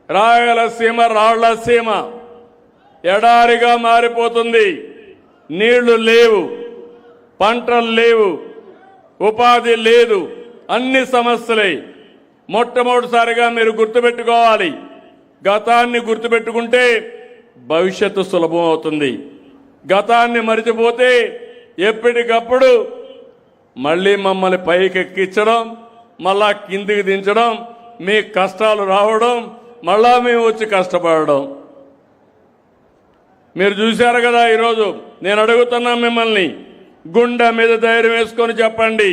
రాయలసీమ రాళ్లసీమ ఎడారిగా మారిపోతుంది. నీళ్లు లేవు, పంటలు లేవు, ఉపాధి లేదు, అన్ని సమస్యలే. మొట్టమొదటిసారిగా మీరు గుర్తుపెట్టుకోవాలి, గతాన్ని గుర్తుపెట్టుకుంటే భవిష్యత్తు సులభం అవుతుంది. గతాన్ని మరిచిపోతే ఎప్పటికప్పుడు మళ్ళీ మమ్మల్ని పైకి ఎక్కించడం, మళ్ళా కిందికి దించడం, మీ కష్టాలు రావడం, మళ్ళా మేము వచ్చి కష్టపడడం. మీరు చూశారు కదా, ఈరోజు నేను అడుగుతున్నా మిమ్మల్ని, గుండె మీద ధైర్యం వేసుకొని చెప్పండి.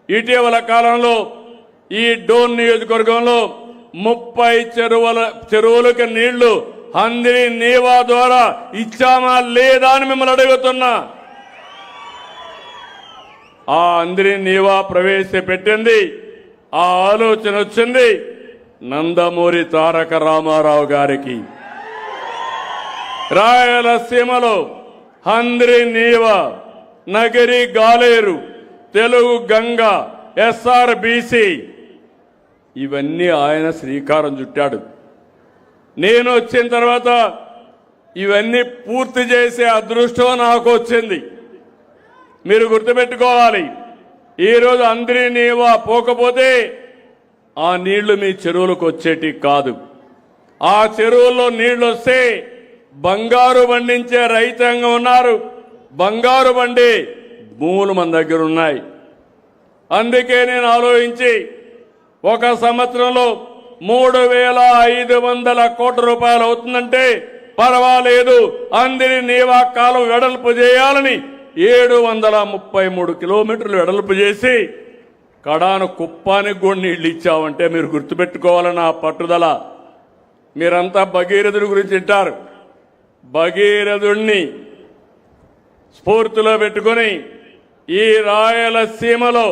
ఇటీవల కాలంలో ఈ డోన్ నియోజకవర్గంలో 30 చెరువులకు నీళ్లు అందిని నీవా ద్వారా ఇచ్చామా లేదా అని మిమ్మల్ని అడుగుతున్నా. ఆ అందిని నీవా ప్రవేశపెట్టింది, ఆ ఆలోచన వచ్చింది నందమూరి తారక రామారావు గారికి. రాయలసీమలో హంద్రి నీవ, నగరి గాలేరు, తెలుగు గంగ, SRBC ఇవన్నీ ఆయన శ్రీకారం చుట్టాడు. నేను వచ్చిన తర్వాత ఇవన్నీ పూర్తి చేసే అదృష్టం నాకు వచ్చింది. మీరు గుర్తుపెట్టుకోవాలి, ఈరోజు అందరి నీవా పోకపోతే ఆ నీళ్లు మీ చెరువులకు వచ్చేటి కాదు. ఆ చెరువుల్లో నీళ్లు వస్తే బంగారు పండించే రైతాంగం ఉన్నారు, బంగారు పండే భూములు మన దగ్గర ఉన్నాయి. అందుకే నేను ఆలోచించి ఒక సంవత్సరంలో 3,500 కోట్ల రూపాయలు అవుతుందంటే పర్వాలేదు, అందరి నీవా కాలం వెడల్పు చేయాలని 733 కిలోమీటర్లు వెడల్పు చేసి కడాను కుప్పానికి కూడా నీళ్లు ఇచ్చామంటే మీరు గుర్తుపెట్టుకోవాలని ఆ పట్టుదల. మీరంతా భగీరథుడి గురించి వింటారు. భగీరథుడిని స్ఫూర్తిలో పెట్టుకొని ఈ రాయలసీమలో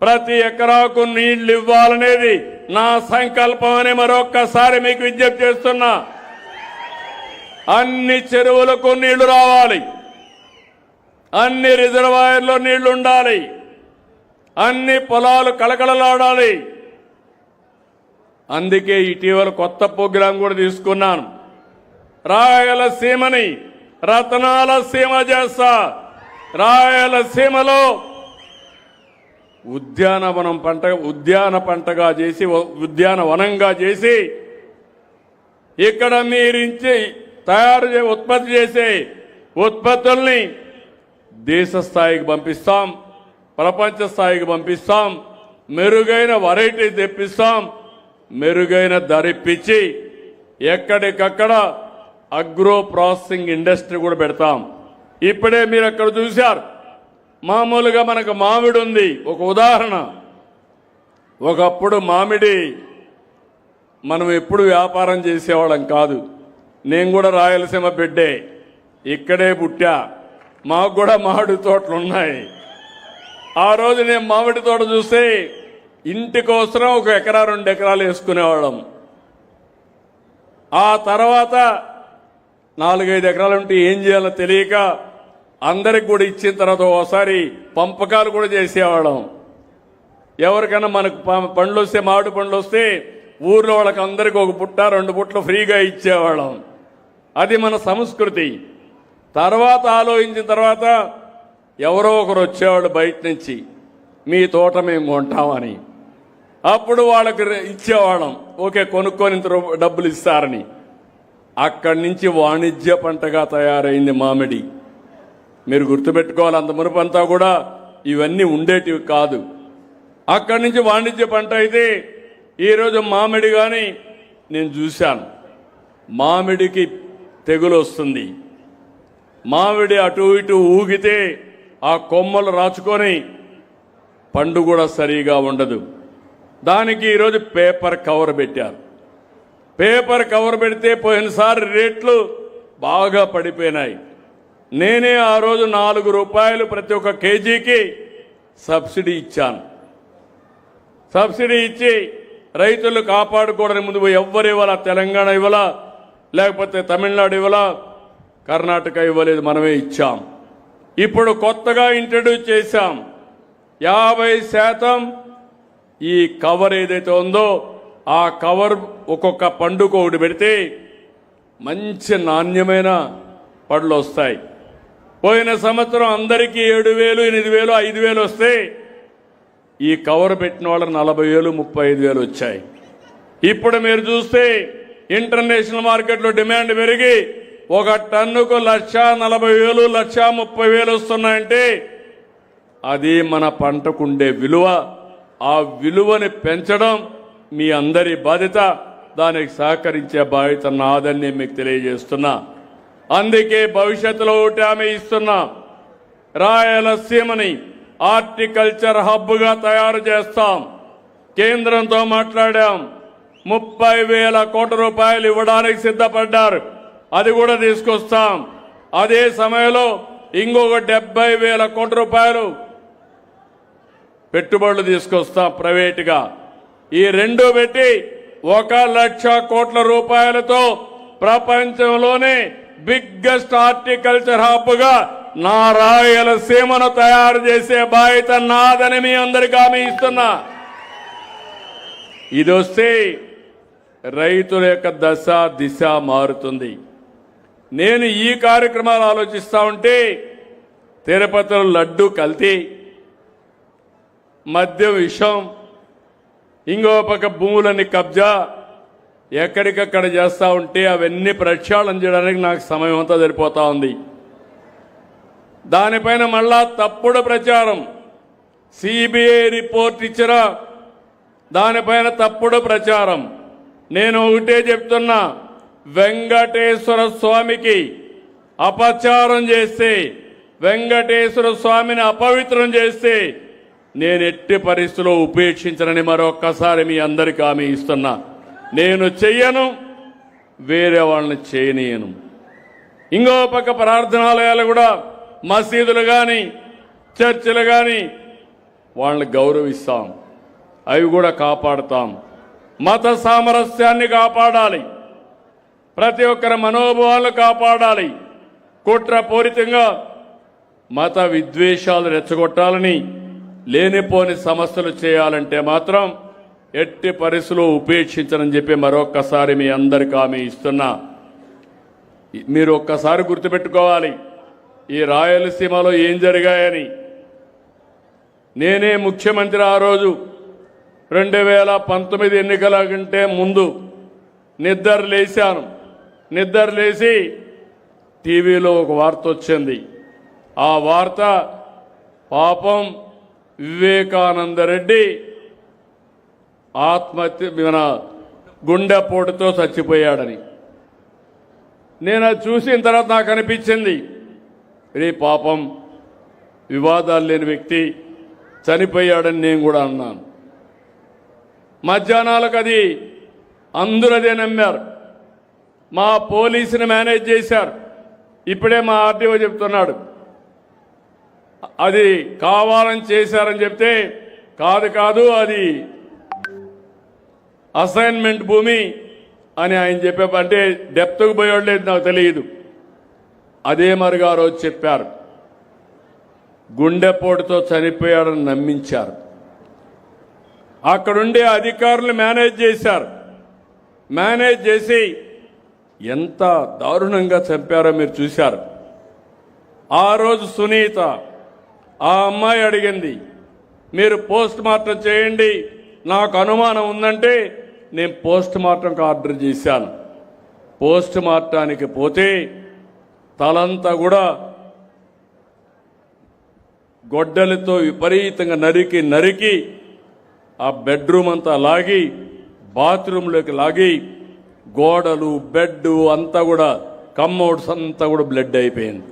ప్రతి ఎకరాకు నీళ్లు ఇవ్వాలనేది నా సంకల్పం అని మరొక్కసారి మీకు విజ్ఞప్తి చేస్తున్నా. అన్ని చెరువులకు నీళ్లు రావాలి, అన్ని రిజర్వాయర్లో నీళ్లు ఉండాలి, అన్ని పొలాలు కళకళలాడాలి. అందుకే ఇటీవల కొత్త ప్రోగ్రాం కూడా తీసుకున్నాను. రాయలసీమని రతనాల సీమ చేస్తా. రాయలసీమలో ఉద్యాన వనంగా చేసి ఇక్కడ మీరించి ఉత్పత్తి చేసే ఉత్పత్తుల్ని దేశ స్థాయికి పంపిస్తాం, ప్రపంచ స్థాయికి పంపిస్తాం, మెరుగైన వెరైటీ తెప్పిస్తాం, మెరుగైన ధర ఇప్పించి ఎక్కడికక్కడ అగ్రో ప్రాసెసింగ్ ఇండస్ట్రీ కూడా పెడతాం. ఇప్పుడే మీరు అక్కడ చూశారు, మామూలుగా మనకు మామిడి ఉంది. ఒక ఉదాహరణ, ఒకప్పుడు మామిడి మనం ఎప్పుడు వ్యాపారం చేసేవాళ్ళం కాదు. నేను కూడా రాయలసీమ బిడ్డే, ఇక్కడే పుట్టా, మాకు కూడా మామిడి తోటలు ఉన్నాయి. ఆ రోజు నేను మామిడి తోట చూస్తే ఇంటికోసం 1 ఎకరా 2 ఎకరాలు వేసుకునేవాళ్ళం. ఆ తర్వాత 4-5 ఎకరాలు ఉంటే ఏం చేయాలో తెలియక అందరికి కూడా ఇచ్చిన తర్వాత ఒకసారి పంపకాలు కూడా చేసేవాళ్ళం. ఎవరికైనా మనకు పండ్లు వస్తే, మామిడి పండ్లు వస్తే ఊర్లో వాళ్ళకి అందరికి 1 పుట్ట 2 పుట్టలు ఫ్రీగా ఇచ్చేవాళ్ళం. అది మన సంస్కృతి. తర్వాత ఆలోచించిన తర్వాత ఎవరో ఒకరు వచ్చేవాళ్ళు బయట నుంచి, మీ తోట మేము కొంటామని. అప్పుడు వాళ్ళకి ఇచ్చేవాళ్ళం, ఓకే కొనుక్కొని ఇంత డబ్బులు ఇస్తారని. అక్కడి నుంచి వాణిజ్య పంటగా తయారైంది మామిడి. మీరు గుర్తుపెట్టుకోవాలి, అంత మునుపంతా కూడా ఇవన్నీ ఉండేటివి కాదు. అక్కడి నుంచి వాణిజ్య పంట అయితే ఈరోజు మామిడి కానీ నేను చూశాను, మామిడికి తెగులు వస్తుంది. మామిడి అటు ఇటు ఊగితే ఆ కొమ్మలు రాచుకొని పండు కూడా సరిగా ఉండదు. దానికి ఈరోజు పేపర్ కవర్ పెట్టారు. పేపర్ కవర్ పెడితే పోయినసారి రేట్లు బాగా పడిపోయినాయి. నేనే ఆ రోజు 4 రూపాయలు ప్రతి ఒక్క కేజీకి సబ్సిడీ ఇచ్చాను. సబ్సిడీ ఇచ్చి రైతులు కాపాడుకోవడానికి ముందు ఎవ్వరు ఇవ్వాలా, తెలంగాణ ఇవ్వాలా, లేకపోతే తమిళనాడు ఇవ్వాలా, కర్ణాటక ఇవ్వలేదు, మనమే ఇచ్చాం. ఇప్పుడు కొత్తగా ఇంట్రడ్యూస్ చేశాం, 50% ఈ కవర్ ఏదైతే ఉందో ఆ కవర్ ఒక్కొక్క పండుగ ఒకటి పెడితే మంచి నాణ్యమైన పళ్ళు వస్తాయి. పోయిన సంవత్సరం అందరికీ 7,000, 8,000, 5,000 వస్తే ఈ కవర్ పెట్టిన వాళ్ళు 40,000, 35,000 వచ్చాయి. ఇప్పుడు మీరు చూస్తే ఇంటర్నేషనల్ మార్కెట్లో డిమాండ్ పెరిగి ఒక టన్నుకు 1,40,000, 1,30,000 వస్తున్నాయంటే అది మన పంటకుండే విలువ. ఆ విలువని పెంచడం మీ అందరి బాధ్యత. దానికి సహకరించే బాధ్యత నాదని నేను మీకు తెలియజేస్తున్నా. అందుకే భవిష్యత్తులో ఒకటి హామీ ఇస్తున్నా, రాయలసీమని హార్టికల్చర్ హబ్గా తయారు చేస్తాం. కేంద్రంతో మాట్లాడాం, 30,000 కోట్ల రూపాయలు ఇవ్వడానికి సిద్ధపడ్డారు. అది కూడా తీసుకొస్తాం. అదే సమయంలో ఇంకొక 70,000 కోట్ల రూపాయలు పెట్టుబడులు తీసుకొస్తాం ప్రైవేటుగా. ఈ రెండు పెట్టి 1,00,000 కోట్ల రూపాయలతో ప్రపంచంలోనే బిగ్గెస్ట్ హార్టికల్చర్ హబ్గా నా రాయలసీమను తయారు చేసే బాధ్యత నాదని మీ అందరికీ హామీ ఇస్తున్నా. ఇది వస్తే రైతుల యొక్క దశ దిశ మారుతుంది. నేను ఈ కార్యక్రమాలు ఆలోచిస్తా ఉంటే తిరుపతిలో లడ్డు కల్తీ, మద్యం విషం, ఇంకో పక్క భూములని కబ్జా ఎక్కడికక్కడ చేస్తా ఉంటే అవన్నీ ప్రక్షాళన చేయడానికి నాకు సమయం అంతా సరిపోతా ఉంది. దానిపైన మళ్ళా తప్పుడు ప్రచారం, సిబిఐ రిపోర్ట్ ఇచ్చిన దానిపైన తప్పుడు ప్రచారం. నేను ఒకటే చెప్తున్నా, వెంకటేశ్వర స్వామికి అపచారం చేస్తే, వెంకటేశ్వర స్వామిని అపవిత్రం చేస్తే నేను ఎట్టి పరిస్థితుల్లో ఉపేక్షించనని మరొక్కసారి మీ అందరికీ హామీ ఇస్తున్నా. నేను చెయ్యను, వేరే వాళ్ళని చేయనీయను. ఇంకో పక్క ప్రార్థనాలయాలు కూడా, మసీదులు కానీ చర్చిలు కానీ వాళ్ళని గౌరవిస్తాం, అవి కూడా కాపాడుతాం. మత సామరస్యాన్ని కాపాడాలి, ప్రతి ఒక్కరి మనోభావాలను కాపాడాలి. కుట్రపూరితంగా మత విద్వేషాలు రెచ్చగొట్టాలని, లేనిపోని సమస్యలు చేయాలంటే మాత్రం ఎట్టి పరిస్థితుల్లో ఉపేక్షించనని చెప్పి మరొక్కసారి మీ అందరికీ హామీ ఇస్తున్నా. మీరు ఒక్కసారి గుర్తుపెట్టుకోవాలి, ఈ రాయలసీమలో ఏం జరిగాయని. నేనే ముఖ్యమంత్రి ఆ రోజు 2019 ఎన్నికల కంటే ముందు నిద్ర లేచి టీవీలో ఒక వార్త వచ్చింది. ఆ వార్త పాపం వివేకానందరెడ్డి ఆత్మహత్య, మన గుండెపోటుతో చచ్చిపోయాడని. నేను అది చూసిన తర్వాత నాకు అనిపించింది, ఇది పాపం వివాదాలు లేని వ్యక్తి చనిపోయాడని నేను కూడా అన్నాను. మధ్యాహ్నాలకు అది అందరూ అదే నమ్మారు. మా పోలీసుని మేనేజ్ చేశారు. ఇప్పుడే మా ఆర్డీఓ చెప్తున్నాడు అది కావాలని చేశారని చెప్తే, కాదు అది అసైన్మెంట్ భూమి అని ఆయన చెప్పే, అంటే డెప్త్కు పోయాడు లేదు నాకు తెలియదు. అదే మరిగా ఆ రోజు చెప్పారు, గుండెపోటుతో చనిపోయాడని నమ్మించారు. అక్కడుండే అధికారులు మేనేజ్ చేశారు. మేనేజ్ చేసి ఎంత దారుణంగా చంపారో మీరు చూశారు. ఆ రోజు సునీత ఆ అమ్మాయి అడిగింది, మీరు పోస్ట్ మార్టం చేయండి, నాకు అనుమానం ఉందంటే నేను పోస్ట్ మార్టంకి ఆర్డర్ చేశాను. పోస్ట్ మార్టానికి పోతే తలంతా కూడా గొడ్డలతో విపరీతంగా నరికి ఆ బెడ్రూమ్ అంతా లాగి, బాత్రూంలోకి లాగి, గోడలు, బెడ్ అంతా కూడా, కమ్మౌడ్స్ అంతా కూడా బ్లడ్ అయిపోయింది.